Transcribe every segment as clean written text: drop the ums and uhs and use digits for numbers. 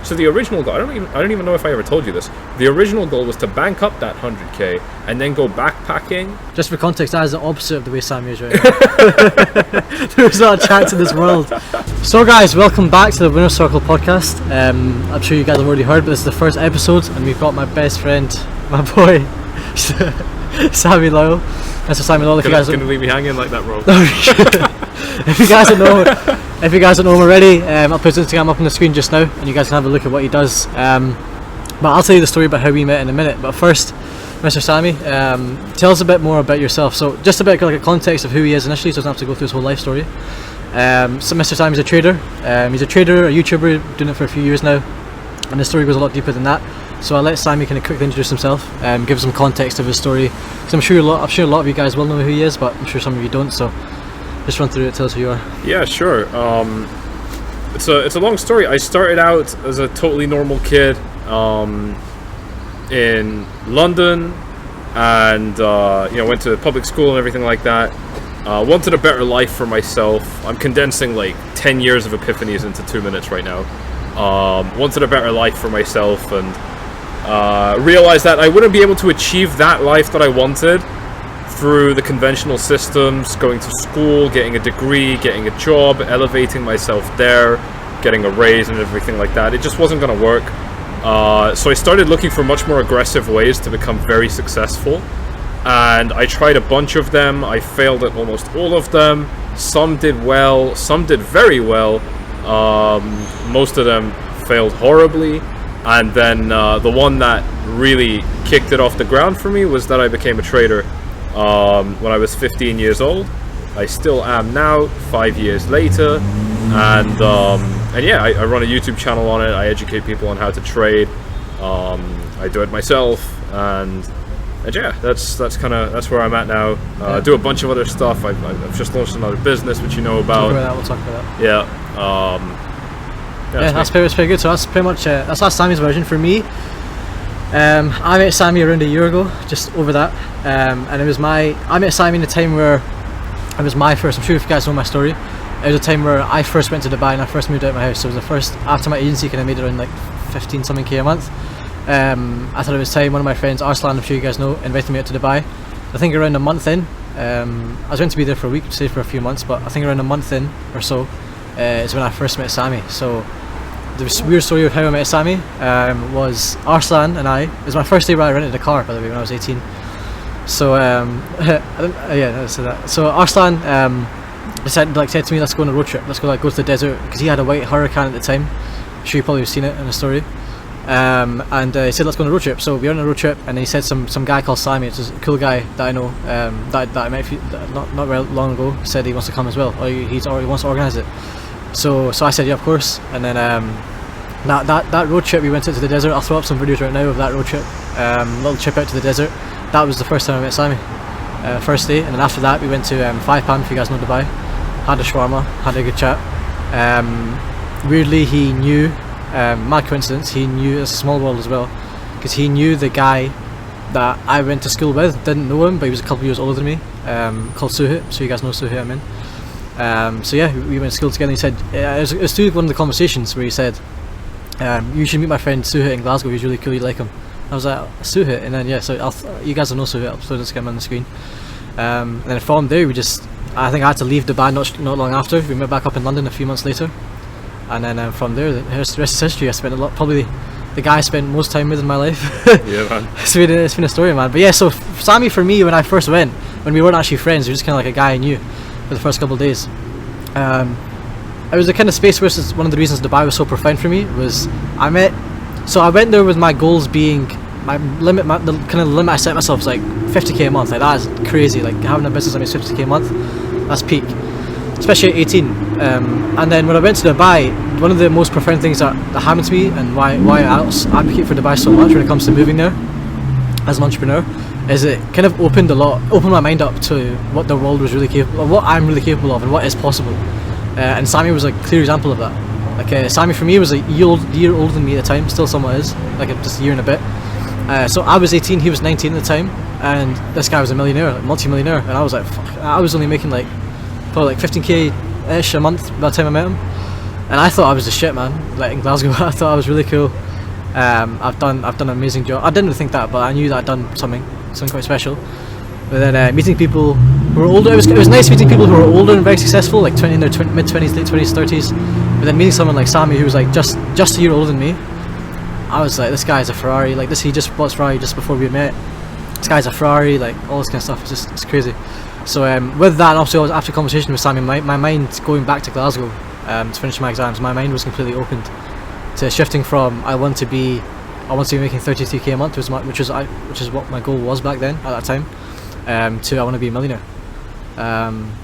So the original goal, I don't even know if I ever told you this. The original goal was to bank up that 100k and then go backpacking. Just for context, that is the opposite of the way Sami is right now. There's not a chance in this world. So guys, welcome back to the Winner's Circle podcast. I'm sure you guys have already heard, but this is the first episode, and we've got my best friend, my boy, Sami Loyal. Mr. Sami Loyal. Gonna leave me hanging like that, bro. If you guys don't know him already, I'll put his Instagram up on the screen just now, and you guys can have a look at what he does. But I'll tell you the story about how we met in a minute. But first, Mr. Sami, tell us a bit more about yourself. So just a bit like a context of who he is initially, so he doesn't have to go through his whole life story. So Mr. Sami's a trader. He's a trader, a YouTuber, doing it for a few years now, and the story goes a lot deeper than that. So I'll let Sami kind of quickly introduce himself, give some context of his story. Because I'm sure a lot of you guys will know who he is, but I'm sure some of you don't. So just run through it, tell us who you are. Yeah, sure. It's a long story. I started out as a totally normal kid in London, and went to public school and everything like that. Wanted a better life for myself. I'm condensing like 10 years of epiphanies into 2 minutes right now. Wanted a better life for myself, and realized that I wouldn't be able to achieve that life that I wanted through the conventional systems, going to school, getting a degree, getting a job, elevating myself there, getting a raise and everything like that. It just wasn't going to work. So I started looking for much more aggressive ways to become very successful. And I tried a bunch of them. I failed at almost all of them. Some did well, some did very well. Most of them failed horribly. And then the one that really kicked it off the ground for me was that I became a trader when I was 15 years old. I still am now, 5 years later, and yeah, I run a YouTube channel on it. I educate people on how to trade. I do it myself, and yeah, that's where I'm at now. I do a bunch of other stuff. I've just launched another business, which you know about. We'll talk about that. Yeah. That's pretty good. So that's pretty much that's Sami's version. For me, I met Sami around a year ago, just over that, and I met Sami in a time where it was my first. I'm sure if you guys know my story, it was a time where I first went to Dubai and I first moved out of my house. So it was the first after my agency kind of made around like 15 something K a month. I thought it was time. One of my friends, 𝐅𝐸𝐺𝐸, I'm sure you guys know, invited me out to Dubai. I think around a month in, I was meant to be there for a week, stay for a few months, but I think around a month in or so is when I first met Sami. So the weird story of how I met Sami was 𝐅𝐸𝐺𝐸 and I. It was my first day where I rented a car, by the way, when I was 18. So yeah, so that. So 𝐅𝐸𝐺𝐸 said to me, let's go on a road trip. Let's go to the desert, because he had a white Huracan at the time. I'm sure you probably have seen it in the story. And he said, let's go on a road trip. So we went on a road trip, and then he said some guy called Sami, it's a cool guy that I know, that I met not very long ago, said he wants to come as well, or he wants to organise it. So I said, yeah, of course. And then that road trip, we went out to the desert. I'll throw up some videos right now of that road trip, little trip out to the desert. That was the first time I met Sami, first day. And then after that we went to 5 Palm, if you guys know Dubai, had a shawarma, had a good chat. Weirdly, he knew, mad coincidence, he knew, it's a small world as well, because he knew the guy that I went to school with. Didn't know him, but he was a couple of years older than me, called 𝐶𝐸. So you guys know 𝐶𝐸, I'm in. So yeah, we went to school together. And he said, it was through one of the conversations where he said, you should meet my friend 𝐶𝐸 in Glasgow, he's really cool, you like him. I was like, 𝐶𝐸, and then yeah, so you guys will know 𝐶𝐸, I'll throw this guy on the screen. And then from there I think I had to leave Dubai not long after. We met back up in London a few months later, and then from there the rest is history. I spent probably the guy I spent most time with in my life. Yeah, man. It's been a story, man. But yeah, so Sami, for me, when I first went, when we weren't actually friends, he was just kind of like a guy I knew for the first couple of days. It was the kind of space where one of the reasons Dubai was so profound for me was I went there with my goals being the kind of limit I set myself was like 50k a month. Like, that is crazy. Like, having a business that makes 50k a month, that's peak, especially at 18. And then when I went to Dubai, one of the most profound things that happened to me, and why I advocate for Dubai so much when it comes to moving there as an entrepreneur, is it kind of opened my mind up to what the world was really capable of, what I'm really capable of, and what is possible. And Sami was a clear example of that. Like, Sami for me was a year older than me at the time, still somewhat is, like just a year and a bit. So I was 18, he was 19 at the time, and this guy was a millionaire, like multi-millionaire, and I was like, fuck, I was only making like probably like 15k ish a month by the time I met him. and I thought I was the shit, man. Like in Glasgow, I thought I was really cool. I've done an amazing job. I didn't think that, but I knew that I'd done something quite special. But then meeting people who were older, it was nice meeting people who were older and very successful, like in their mid-20s, late 20s, 30s. But then meeting someone like Sami, who was like just a year older than me, I was like, this guy's a Ferrari. Like he just bought his Ferrari just before we met. This guy's a Ferrari, like all this kind of stuff. It's crazy. So with that, and also after conversation with Sami, my mind going back to Glasgow to finish my exams, my mind was completely opened to shifting from I want to be making 33k a month, which is what my goal was back then at that time, to I want to be a millionaire.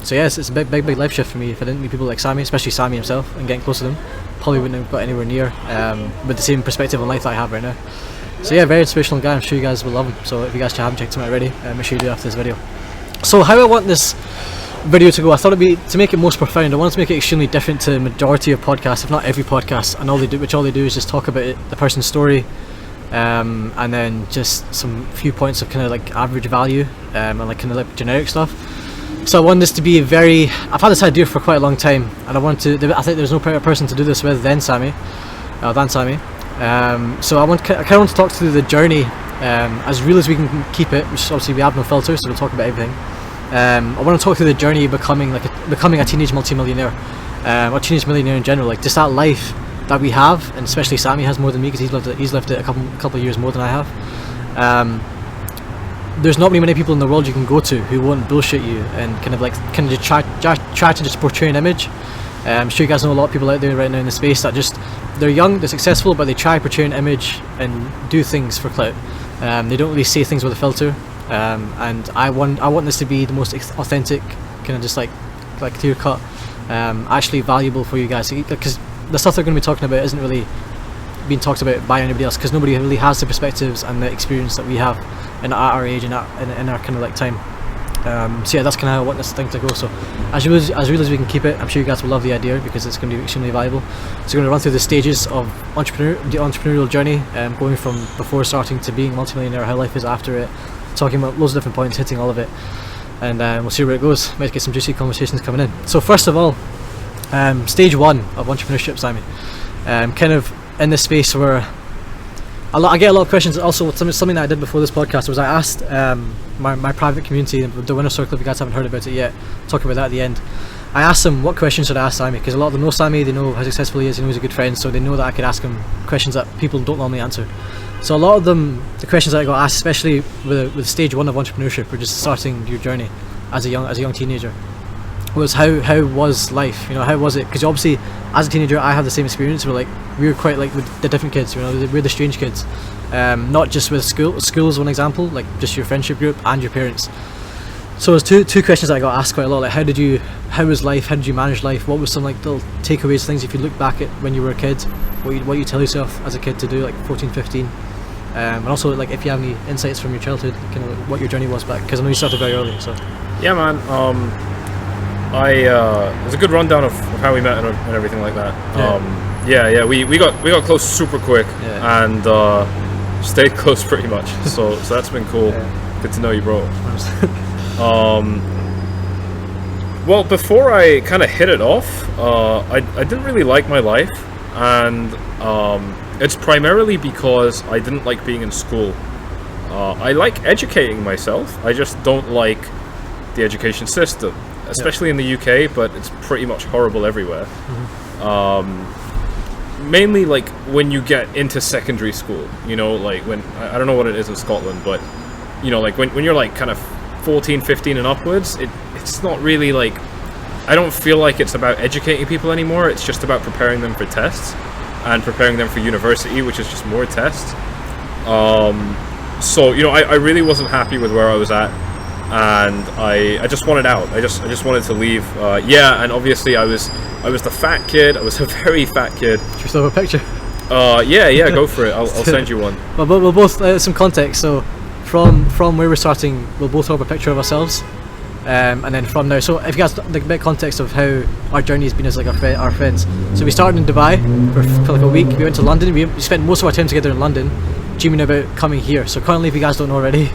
So yes, it's a big life shift for me. If I didn't meet people like Sami, especially Sami himself, and getting close to them, probably wouldn't have got anywhere near with the same perspective on life that I have right now. So yeah, very inspirational guy. I'm sure you guys will love him. So if you guys haven't checked him out already, make sure you do after this video. So how I want this video to go, I thought it'd be, to make it most profound, I wanted to make it extremely different to the majority of podcasts, if not every podcast, and all they do is just talk about the person's story, and then just some few points of kind of like average value, and like kind of like generic stuff. So I want this to be I've had this idea for quite a long time, and I think there's no better person to do this with than Sami. So I kind of want to talk through the journey as real as we can keep it, which obviously we have no filter, so we'll talk about everything. I want to talk through the journey of becoming a teenage multi-millionaire, or teenage millionaire in general, like just that life that we have, and especially Sami has more than me because he's lived it a couple of years more than I have. There's not many people in the world you can go to who won't bullshit you and kind of just try to just portray an image. I'm sure you guys know a lot of people out there right now in the space that they're young, they're successful, but they try to portray an image and do things for clout. They don't really say things with a filter. And I want this to be the most authentic, kind of just like clear cut, actually valuable for you guys, because the stuff they're going to be talking about isn't really being talked about by anybody else, because nobody really has the perspectives and the experience that we have at our age and in our kind of like time. So yeah, that's kind of how I want this thing to go. So as real as we can keep it, I'm sure you guys will love the idea because it's going to be extremely valuable. So we're going to run through the stages of the entrepreneurial journey, going from before starting to being a multimillionaire, how life is after it, talking about loads of different points, hitting all of it, and we'll see where it goes. Might get some juicy conversations coming in. So first of all, stage 1 of entrepreneurship, Sami, kind of in this space where I get a lot of questions. Also, something that I did before this podcast was I asked my private community, the winner circle, if you guys haven't heard about it yet, talk about that at the end. I asked them what questions should I ask Sami, because a lot of them know Sami, they know how successful he is, they know he's a good friend, so they know that I could ask him questions that people don't normally answer. So a lot of them, the questions that I got asked, especially with stage 1 of entrepreneurship, or just starting your journey as a young teenager, was how was life? You know, how was it? Because obviously, as a teenager, I have the same experience. We were quite like with the different kids. You know, we're the strange kids. Not just with schools, one example, like just your friendship group and your parents. So there's two questions that I got asked quite a lot. Like, how was life? How did you manage life? What was some like little takeaways, things if you look back at when you were a kid? What you tell yourself as a kid to do, like 14, 15. And also, like, if you have any insights from your childhood, kind of like what your journey was back, because I know you started very early. So yeah, man. There's a good rundown of how we met and everything like that. Yeah. We got close super quick, and stayed close pretty much. So that's been cool. Yeah. Good to know you, bro. Well, before I kind of hit it off, I didn't really like my life, and it's primarily because I didn't like being in school. I like educating myself, I just don't like the education system, especially in the UK, but it's pretty much horrible everywhere. Mainly like when you get into secondary school, you know, like when, I don't know what it is in Scotland, but you know, like when you're like kind of 14, 15 and upwards, it's not really like, I don't feel like it's about educating people anymore. It's just about preparing them for tests and preparing them for university, which is just more tests. So, you know, I really wasn't happy with where I was at, and I just wanted out. I just wanted to leave. Yeah, and obviously I was the fat kid. I was a very fat kid. Should we still have a picture? Yeah, go for it. I'll send you one. Well, we'll both some context. So from where we're starting, we'll both have a picture of ourselves, and then from now. So if you guys like a bit of context of how our journey has been as like our friends. So we started in Dubai for like a week. We went to London. We spent most of our time together in London, dreaming about coming here. So currently, if you guys don't know already,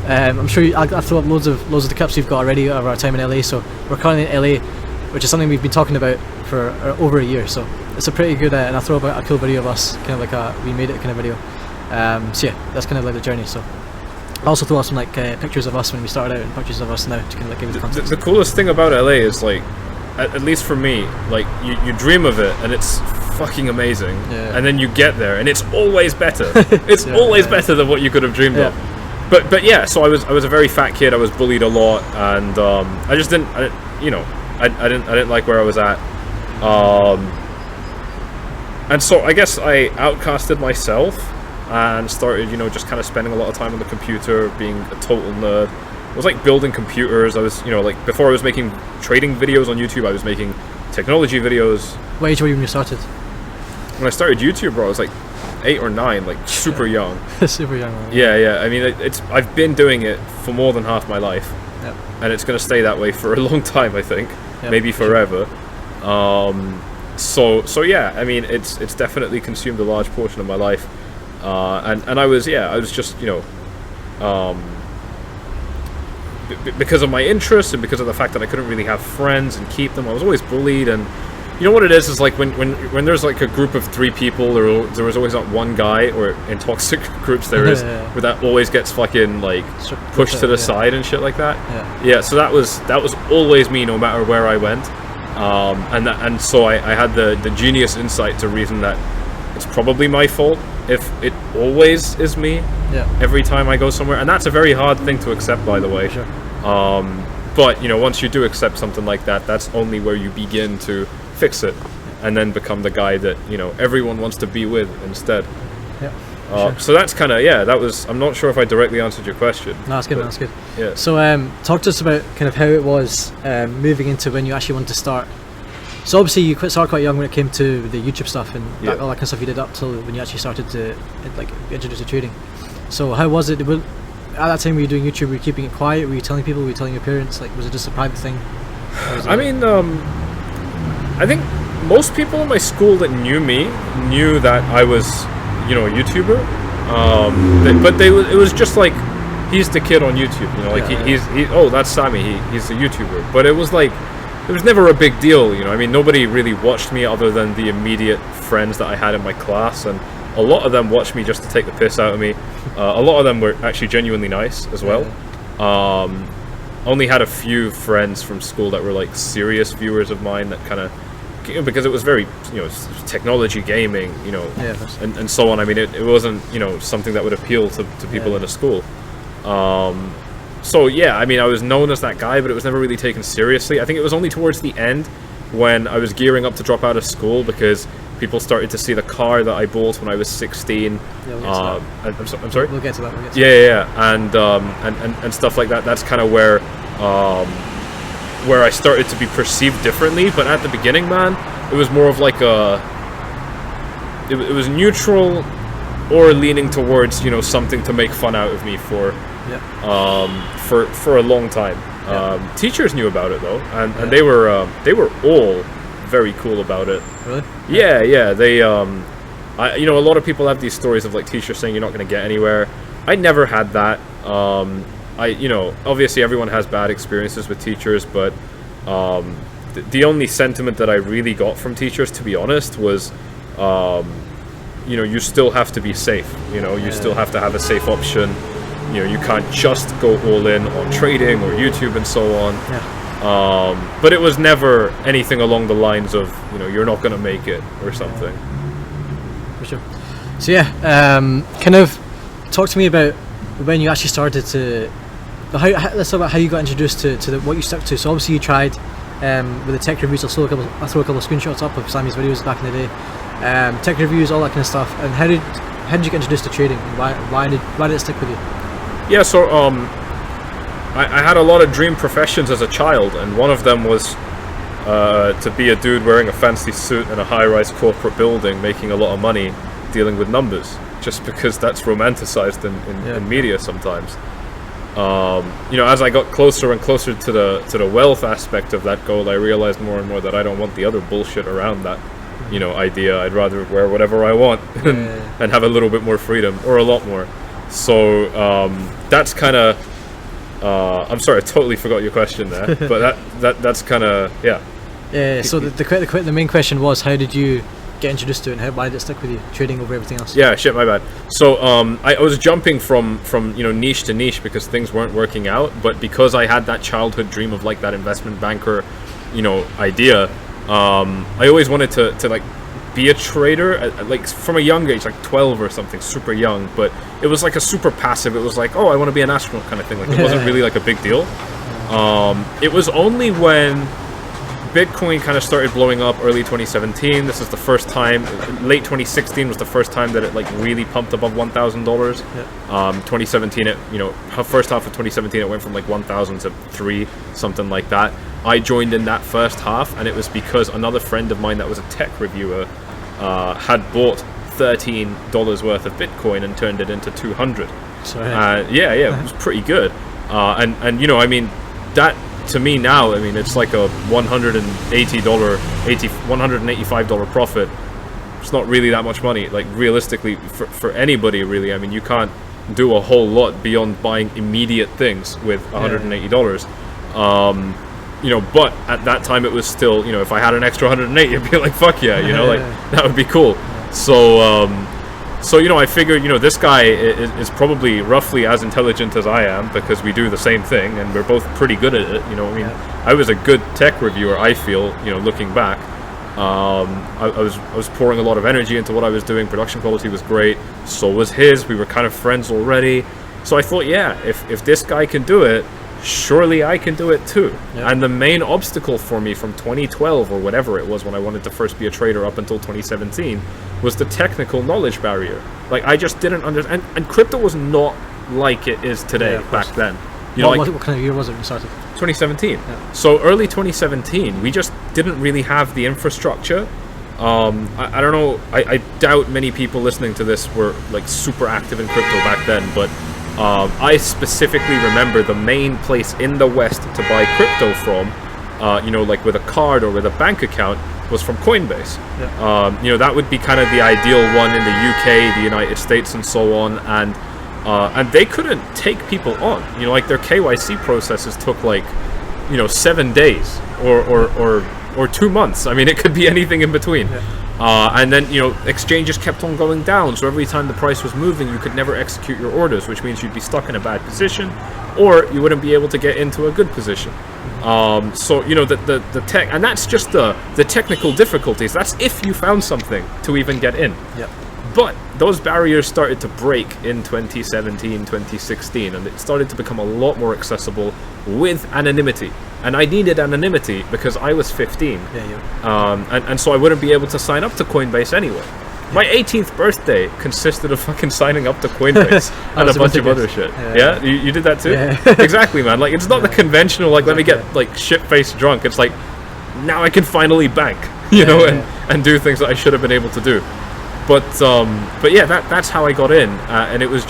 I'm sure I'll throw up loads of the clips we've got already of our time in LA. So we're currently in LA. which is something we've been talking about for over a year. So it's a pretty good, and I'll throw up a cool video of us, kind of like a we made it kind of video. So yeah, that's kind of like the journey. So I'll also throw up some like pictures of us when we started out and pictures of us now to kind of like give you the context. The coolest thing about LA is like, at least for me, like you dream of it and it's fucking amazing, and then you get there and it's always better. It's always better than what you could have dreamed of. But yeah, so I was a very fat kid. I was bullied a lot, and I just didn't, I didn't like where I was at, and so I guess I outcasted myself and started, just kind of spending a lot of time on the computer, being a total nerd. I was like building computers. I was, like before I was making trading videos on YouTube, I was making technology videos. What age were you when you started? When I started YouTube, bro, I was like 8 or 9, like super young. Super young. Right? Yeah. I mean, I've been doing it for more than half my life, and it's gonna stay that way for a long time. I think, maybe forever. Sure. So yeah, I mean, it's definitely consumed a large portion of my life, and I was just because of my interests and because of the fact that I couldn't really have friends and keep them, I was always bullied. And you know what it is like when there's like a group of 3 people, there was always that one guy, or in toxic groups there is, where that always gets fucking like pushed to the side and shit like that. So that was always me, no matter where I went. And so I had the genius insight to reason that it's probably my fault if it always is me every time I go somewhere. And that's a very hard thing to accept, by the way. Sure. But once you do accept something like that, that's only where you begin to fix it, and then become the guy that everyone wants to be with instead. So that's kind of that was. I'm not sure if I directly answered your question. No, that's good. That's good. Yeah. So talk to us about kind of how it was moving into when you actually wanted to start. So obviously you started quite young when it came to the YouTube stuff and all that kind of stuff you did up till when you actually started to like introduce to trading. So how was it? At that time, were you doing YouTube? Were you keeping it quiet? Were you telling people? Were you telling your parents? Like, was it just a private thing? I mean, I think most people in my school that knew me knew that I was, a YouTuber. But it was just like, he's the kid on YouTube. Oh, that's Sami. He's a YouTuber. But it was like, it was never a big deal. I mean, nobody really watched me other than the immediate friends that I had in my class, and a lot of them watched me just to take the piss out of me. A lot of them were actually genuinely nice as well. Only had a few friends from school that were like serious viewers of mine that kind of, because it was very, technology, gaming, and so on. I mean, it wasn't, something that would appeal to people in a school. So yeah, I mean, I was known as that guy, but it was never really taken seriously. I think it was only towards the end when I was gearing up to drop out of school, because people started to see the car that I bought when I was 16. I'm sorry? We'll get to that. And stuff like that. That's kind of where I started to be perceived differently. But at the beginning, man, it was more of like it was neutral or leaning towards, something to make fun out of me for a long time. Teachers knew about it though, and they were all very cool about it. Really? Yeah. They a lot of people have these stories of like teachers saying you're not going to get anywhere. I never had that. Obviously everyone has bad experiences with teachers, but the only sentiment that I really got from teachers, to be honest, was you still have to be safe. You still have to have a safe option. You can't just go all in on trading or YouTube and so on. But it was never anything along the lines of, you're not going to make it or something. For sure. So kind of talk to me about when you actually started to, let's talk about how you got introduced to what you stuck to. So obviously you tried with the tech reviews. I'll throw a couple of screenshots up of Sami's videos back in the day. Tech reviews, all that kind of stuff. And how did you get introduced to trading? Why did it stick with you? Yeah, so I had a lot of dream professions as a child, and one of them was to be a dude wearing a fancy suit in a high-rise corporate building, making a lot of money, dealing with numbers, just because that's romanticized in media sometimes. As I got closer and closer to the wealth aspect of that goal, I realized more and more that I don't want the other bullshit around that, idea. I'd rather wear whatever I want and have a little bit more freedom, or a lot more. So that's kind of. I'm sorry, I totally forgot your question there, but that's kind of So the main question was, how did you get introduced to it, and why did it stick with you, trading over everything else? Yeah, shit, my bad. So I was jumping from niche to niche because things weren't working out, but because I had that childhood dream of like that investment banker, idea, I always wanted to like be a trader, like from a young age, like 12 or something, super young, but it was like a super passive. It was like, oh, I want to be an astronaut kind of thing. Like it wasn't really like a big deal. It was only when Bitcoin kind of started blowing up early 2017. This is the first time. Late 2016 was the first time that it like really pumped above $1,000. Yeah. 2017, first half of 2017, it went from like 1,000 to 3, something like that. I joined in that first half, and it was because another friend of mine that was a tech reviewer had bought $13 worth of Bitcoin and turned it into 200. Sorry. Yeah, it was pretty good. And that to me now, it's like a $185 profit. It's not really that much money, like realistically for anybody really. You can't do a whole lot beyond buying immediate things with $180. But at that time it was still, if I had an extra 180, I'd be like, fuck yeah, that would be cool. So I figured, this guy is probably roughly as intelligent as I am, because we do the same thing and we're both pretty good at it. I was a good tech reviewer, I feel, looking back. I was pouring a lot of energy into what I was doing. Production quality was great. So was his. We were kind of friends already. So I thought, yeah, if this guy can do it, surely I can do it too. Yep. And the main obstacle for me from 2012 or whatever it was when I wanted to first be a trader up until 2017 was the technical knowledge barrier. Like I just didn't understand, and crypto was not like it is today back then. What kind of year was it when you started? 2017. Yeah. So early 2017, we just didn't really have the infrastructure. I don't know, I doubt many people listening to this were like super active in crypto back then, but I specifically remember the main place in the West to buy crypto from, like with a card or with a bank account, was from Coinbase. Yeah. That would be kind of the ideal one in the UK, the United States, and so on. And they couldn't take people on. Like their KYC processes took like, 7 days or 2 months. It could be anything in between. Yeah. And then, exchanges kept on going down. So every time the price was moving, you could never execute your orders, which means you'd be stuck in a bad position, or you wouldn't be able to get into a good position. So, the tech, and that's just the technical difficulties. That's if you found something to even get in. Yep. But those barriers started to break in 2017, 2016, and it started to become a lot more accessible with anonymity. And I needed anonymity because I was 15. And so I wouldn't be able to sign up to Coinbase anyway. My 18th birthday consisted of fucking signing up to Coinbase and a bunch of other shit. Yeah? You did that too? Yeah. Exactly, man. Like, it's not the conventional, like, let me get, like, shit-faced drunk. It's like, now I can finally bank, and do things that I should have been able to do. But yeah, that's how I got in. And it was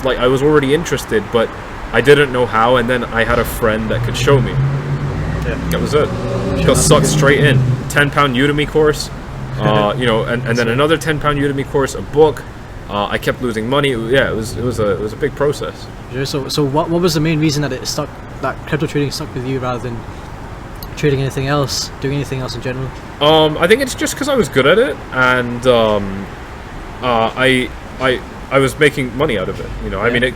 like I was already interested, but I didn't know how, and then I had a friend that could show me. Yeah. That was it. Got sucked straight in. £10 Udemy course, and then another £10 Udemy course, a book. I kept losing money. Yeah, it was a big process. So what was the main reason that crypto trading stuck with you rather than trading anything else, doing anything else in general? I think it's just because I was good at it, and I was making money out of it.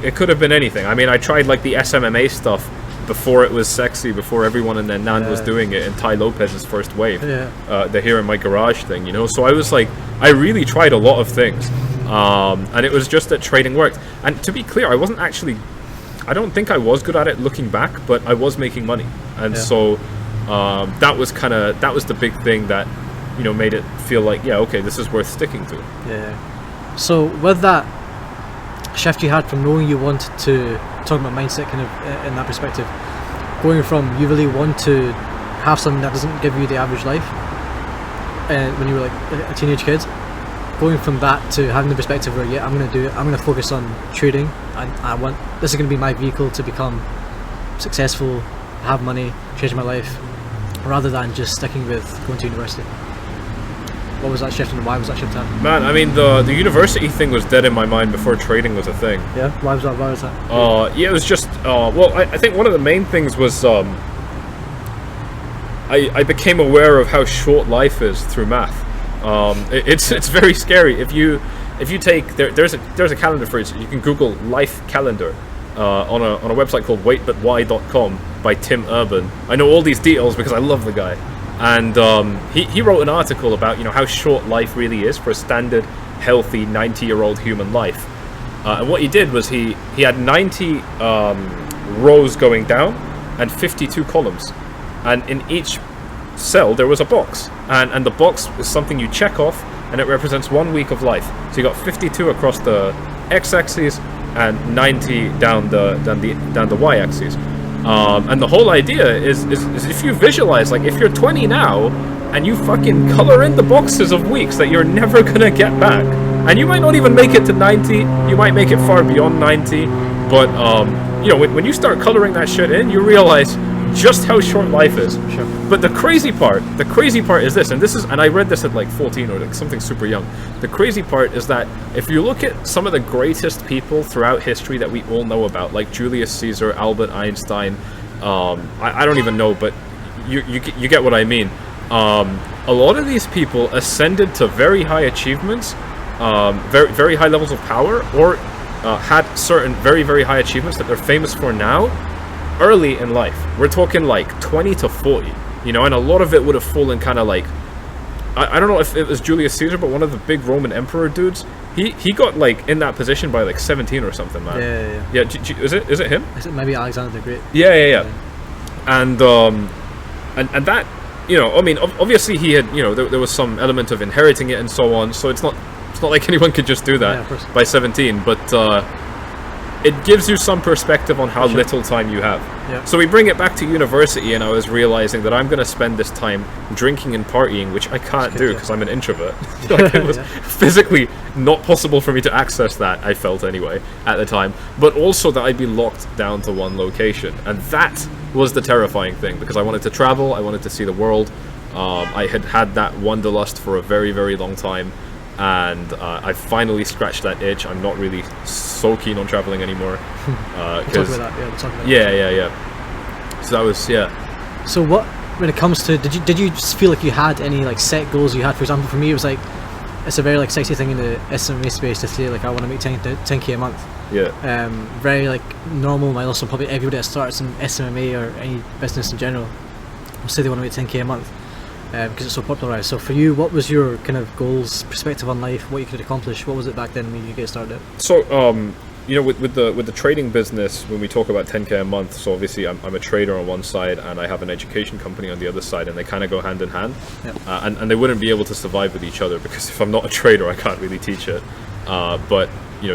It could have been anything. I tried like the SMMA stuff before it was sexy, before everyone and their nan was doing it, and Ty Lopez's first wave, the Here in My Garage thing, So I was like, I really tried a lot of things, and it was just that trading worked. And to be clear, I don't think I was good at it looking back, but I was making money, and so that was the big thing that made it feel like, okay, this is worth sticking to. Yeah. So with that shift you had from knowing you wanted to, talking about mindset kind of in that perspective, going from you really want to have something that doesn't give you the average life, when you were like a teenage kid, going from that to having the perspective where I'm going to do it, I'm going to focus on trading, and this is going to be my vehicle to become successful, have money, change my life, rather than just sticking with going to university. What was that shift, and why was that shift happening? Man, the university thing was dead in my mind before trading was a thing. Yeah? Why was that? Yeah, it was just, I think one of the main things was, I became aware of how short life is through math. It's very scary. If you take there's a calendar for it. You can Google life calendar on a website called waitbutwhy.com by Tim Urban. I know all these details because I love the guy, and he wrote an article about how short life really is for a standard healthy 90-year-old human life. And what he did was he had 90 rows going down and 52 columns, and in each cell there was a box, and the box is something you check off, and it represents 1 week of life. So you got 52 across the x-axis and 90 down the y-axis. And the whole idea is if you visualize, like, if you're 20 now and you fucking color in the boxes of weeks that you're never gonna get back, and you might not even make it to 90, you might make it far beyond 90, but when you start coloring that shit in, you realize just how short life is. Sure. But the crazy part is this, and I read this at like 14 or like something super young. The crazy part is that if you look at some of the greatest people throughout history that we all know about, like Julius Caesar, Albert Einstein, I don't even know, but you get what I mean. A lot of these people ascended to very high achievements, very, very high levels of power, or had certain very, very high achievements that they're famous for now, early in life. We're talking like 20 to 40, and a lot of it would have fallen kind of like, I don't know if it was Julius Caesar, but one of the big Roman emperor dudes, he got like in that position by like 17 or something, man. Yeah. Is it him? Is it maybe Alexander the Great? Yeah. And that, I mean, obviously he had, there was some element of inheriting it and so on, so it's not like anyone could just do that by 17, but it gives you some perspective on how little time you have. Yeah. So we bring it back to university, and I was realizing that I'm going to spend this time drinking and partying, which I can't do because I'm an introvert. Like, it was physically not possible for me to access that, I felt anyway, at the time. But also that I'd be locked down to one location. And that was the terrifying thing, because I wanted to travel, I wanted to see the world. I had that wanderlust for a very, very long time. And I finally scratched that itch. I'm not really so keen on traveling anymore. We'll talk about that. Yeah, we'll talk about that. Yeah. So that was, So what, when it comes to, did you just feel like you had any like set goals you had? For example, for me, it was like, it's a very like sexy thing in the SMA space to say like I want to make 10k a month. Yeah. Very like normal. Also, probably everybody that starts in SMA or any business in general will say they want to make 10k a month. Because it's so popularized. So for you, what was your kind of goals, perspective on life, what you could accomplish? What was it back then when you get started? So, with the trading business, when we talk about 10k a month, so obviously I'm a trader on one side and I have an education company on the other side, and they kind of go hand in hand. Yep. And they wouldn't be able to survive with each other, because if I'm not a trader, I can't really teach it. But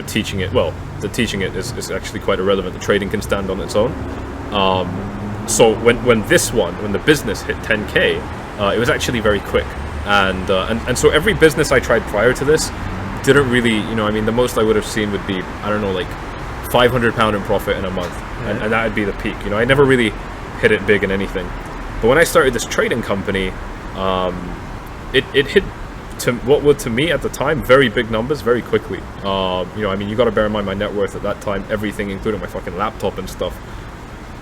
teaching it, the teaching it is actually quite irrelevant. The trading can stand on its own. So when the business hit 10k, it was actually very quick, and so every business I tried prior to this didn't really, the most I would have seen would be, I don't know, like £500 in profit in a month, and that would be the peak. I never really hit it big in anything. But when I started this trading company, it hit to what were to me at the time very big numbers very quickly. You got to bear in mind my net worth at that time, everything including my fucking laptop and stuff,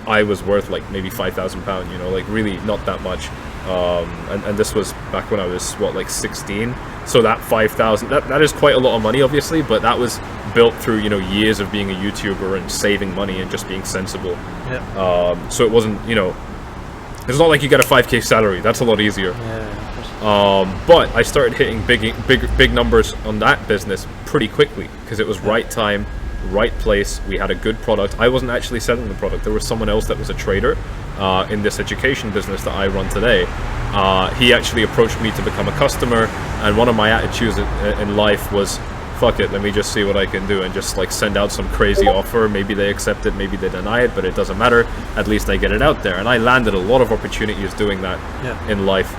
I was worth like maybe £5,000, like really not that much. And this was back when I was like 16. So that 5,000, that is quite a lot of money, obviously, but that was built through years of being a YouTuber and saving money and just being sensible. Yeah. So it wasn't, it's not like you get a 5k salary. That's a lot easier. Yeah. But I started hitting big numbers on that business pretty quickly, because it was right time, right place. We had a good product. I wasn't actually selling the product. There was someone else that was a trader in this education business that I run today. He actually approached me to become a customer, and one of my attitudes in life was, fuck it, let me just see what I can do, and just like send out some crazy offer. Maybe they accept it, maybe they deny it, but it doesn't matter. At least I get it out there. And I landed a lot of opportunities doing that in life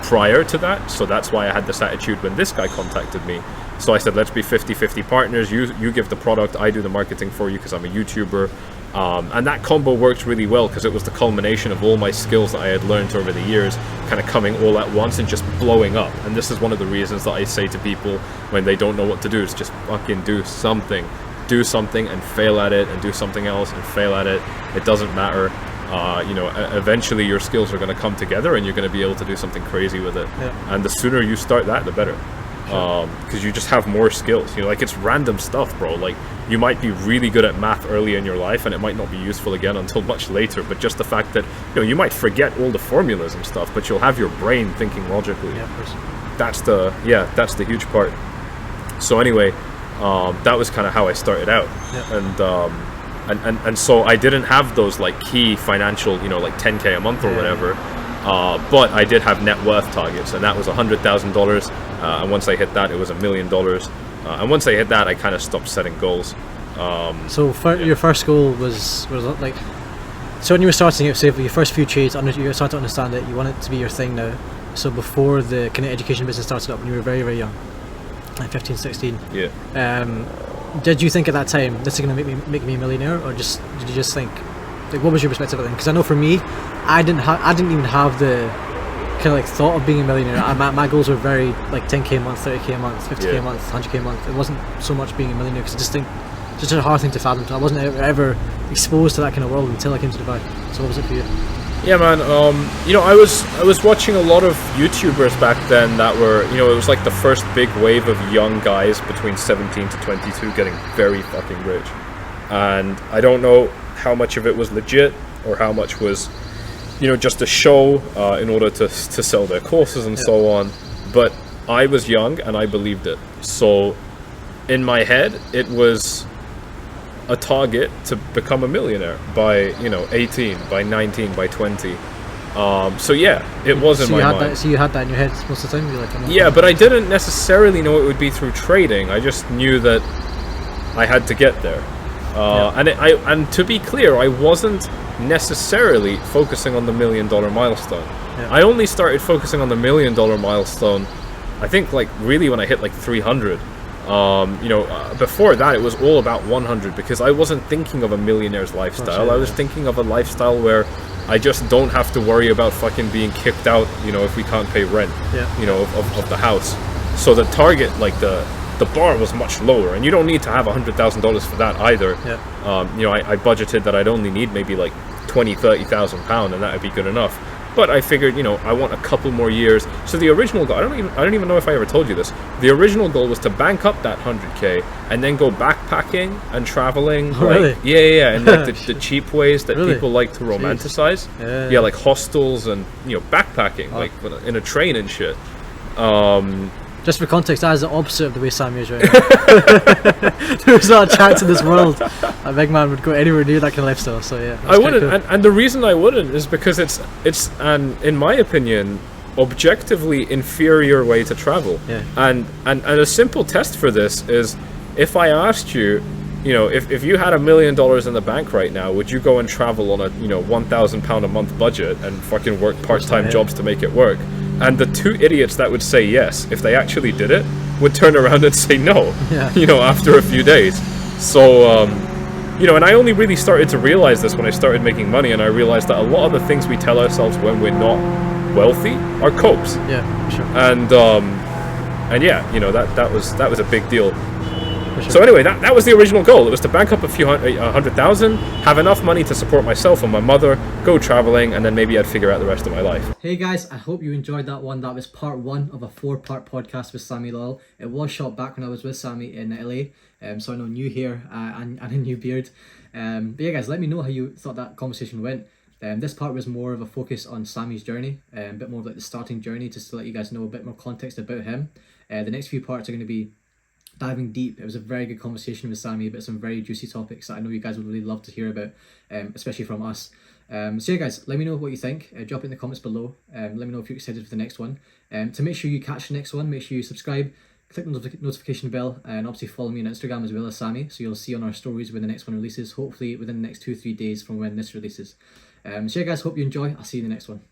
prior to that. So that's why I had this attitude when this guy contacted me. So I said, let's be 50-50 partners. You give the product, I do the marketing for you, because I'm a YouTuber. And that combo worked really well, because it was the culmination of all my skills that I had learned over the years kind of coming all at once and just blowing up. And this is one of the reasons that I say to people when they don't know what to do, is just fucking do something and fail at it, and do something else and fail at it. It doesn't matter. you know, eventually your skills are going to come together and you're going to be able to do something crazy with it. Yeah. And the sooner you start that, the better. Because you just have more skills. You know, like, it's random stuff, bro. Like, you might be really good at math early in your life and it might not be useful again until much later, but just the fact that, you know, you might forget all the formulas and stuff, but you'll have your brain thinking logically. Yeah, of course. That's the huge part. So anyway, that was kind of how I started out. Yeah. And so I didn't have those like key financial, you know, like 10K a month or whatever, but I did have net worth targets, and that was $100,000. And once I hit that, it was $1 million. And once I hit that, I kind of stopped setting goals. Your first goal was like, so when you were starting out, say for your first few trades, you started to understand that you want it to be your thing now. So before the kind of education business started up when you were very, very young, like 15, 16. Yeah. Did you think at that time, this is going to make me a millionaire, or did you just think, like, what was your perspective of it? Because I know for me, I didn't even have the kind of like thought of being a millionaire. My goals were very like 10K a month, 30K a month, 50K a month, 100K a month. It wasn't so much being a millionaire, because I just think it's just a hard thing to fathom. I wasn't ever exposed to that kind of world until I came to Dubai. So what was it for you? Yeah, man. You know, I was watching a lot of YouTubers back then that were, you know, it was like the first big wave of young guys between 17 to 22 getting very fucking rich, and I don't know how much of it was legit or how much was, you know, just a show in order to sell their courses and so on. But I was young and I believed it. So in my head, it was a target to become a millionaire by, you know, 18, by 19, by 20. So yeah, it was in my mind. So you had that in your head most of the time? You're like, yeah, but I didn't necessarily know it would be through trading. I just knew that I had to get there. And to be clear, I wasn't necessarily focusing on the $1 million milestone. I only started focusing on the $1 million milestone, I think, like, really when I hit like 300. You know, before that it was all about 100, because I wasn't thinking of a millionaire's lifestyle. I was thinking of a lifestyle where I just don't have to worry about fucking being kicked out, you know, if we can't pay rent, you know, of the house. So the target, like the bar was much lower, and you don't need to have $100,000 for that either. You know, I budgeted that I'd only need maybe like 20,000-30,000 pounds, and that would be good enough. But I figured, you know, I want a couple more years. So the original goal, I don't even know if I ever told you this. The original goal was to bank up that 100K and then go backpacking and traveling. Really? Yeah, and like the cheap ways that people like to romanticize. Yeah, like hostels and, you know, backpacking, like in a train and shit. Just for context, that is the opposite of the way Sami is right now. There's not a chance in this world a big man would go anywhere near that kind of lifestyle. So yeah, I wouldn't, cool. and the reason I wouldn't is because it's an, in my opinion, objectively inferior way to travel. And a simple test for this is, if I asked you, you know, if you had $1 million in the bank right now, would you go and travel on a, you know, £1,000 a month budget and fucking work part-time jobs to make it work? And the two idiots that would say yes, if they actually did it, would turn around and say no, you know, after a few days. So, you know, and I only really started to realize this when I started making money, and I realized that a lot of the things we tell ourselves when we're not wealthy are copes. Yeah, sure. And yeah, you know, that was a big deal. Sure. So anyway, that was the original goal. It was to bank up a few 100,000, have enough money to support myself and my mother, go traveling, and then maybe I'd figure out the rest of my life. Hey guys, I hope you enjoyed that one. That was part 1 of a 4-part podcast with Sami Loyal. It was shot back when I was with Sami in LA, so I know new hair and a new beard. But yeah guys, let me know how you thought that conversation went. This part was more of a focus on Sami's journey, a bit more of like the starting journey, just to let you guys know a bit more context about him. The next few parts are going to be diving deep. It was a very good conversation with Sami about some very juicy topics that I know you guys would really love to hear about, especially from us. So yeah guys, let me know what you think. Drop it in the comments below. Let me know if you're excited for the next one. To make sure you catch the next one, make sure you subscribe, click the notification bell, and obviously follow me on Instagram as well as Sami, so you'll see on our stories when the next one releases, hopefully within the next 2-3 days from when this releases. So yeah guys, hope you enjoy. I'll see you in the next one.